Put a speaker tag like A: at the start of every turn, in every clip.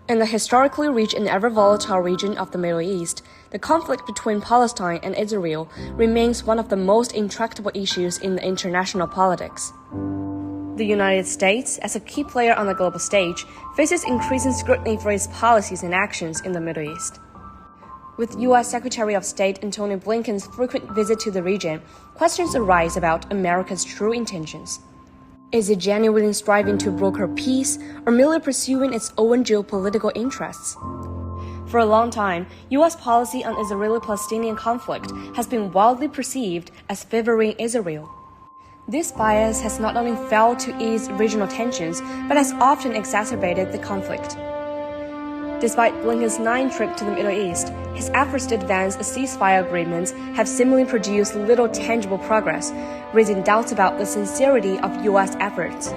A: In the historically rich and ever-volatile region of the Middle East, the conflict between Palestine and Israel remains one of the most intractable issues in international politics. The United States, as a key player on the global stage, faces increasing scrutiny for its policies and actions in the Middle East. With U.S. Secretary of State Antony Blinken's frequent visit to the region, questions arise about America's true intentions. Is it genuinely striving to broker peace or merely pursuing its own geopolitical interests? For a long time, U.S. policy on Israeli-Palestinian conflict has been widely perceived as favoring Israel. This bias has not only failed to ease regional tensions, but has often exacerbated the conflict. Despite Blinken's 9th trip to the Middle East, his efforts to advance a ceasefire agreement have seemingly produced little tangible progress, raising doubts about the sincerity of U.S. efforts.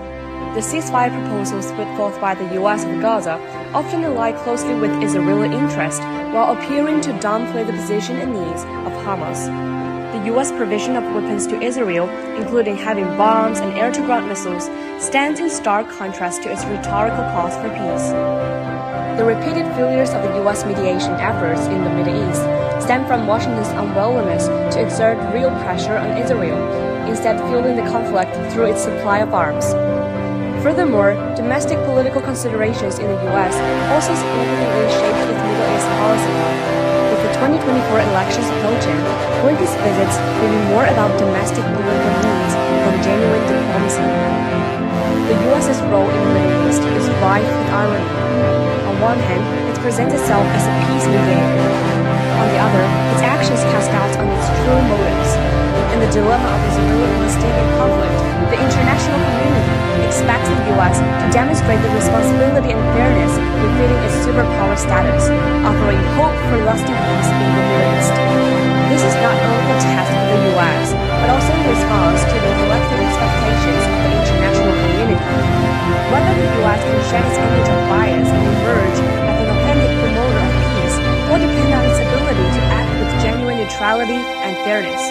A: The ceasefire proposals put forth by the U.S. for Gaza often ally closely with Israeli interest, while appearing to downplay the position and needs of Hamas. The U.S. provision of weapons to Israel, including having bombs and air-to-ground missiles, stands in stark contrast to its rhetorical calls for peace. The repeated failures of the U.S. mediation efforts in the Middle East stem from Washington's unwillingness to exert real pressure on Israel, instead fueling the conflict through its supply of arms. Furthermore, domestic political considerations in the U.S. also significantly shaped its Middle East policy. With the 2024 elections approaching, Blinken's visits will be more about domestic political needs than genuine diplomacy. The U.S.'s role in the Middle East is rife with irony. On one hand, it presents itself as a peace mediator. On the other, its actions cast doubt on its true motives. In the dilemma of Israeli-Palestinian conflict, the international community expects the U.S. to demonstrate the responsibility and fairness befitting its superpower status, offering hope for lasting peace in the Middle East. This is not only a test for the U.S., but also in response to the collective expectations of the international community. Whether the U.S. can shed its image of bias and emerge as an authentic promoter of peace will depend on its ability to act with genuine neutrality and fairness.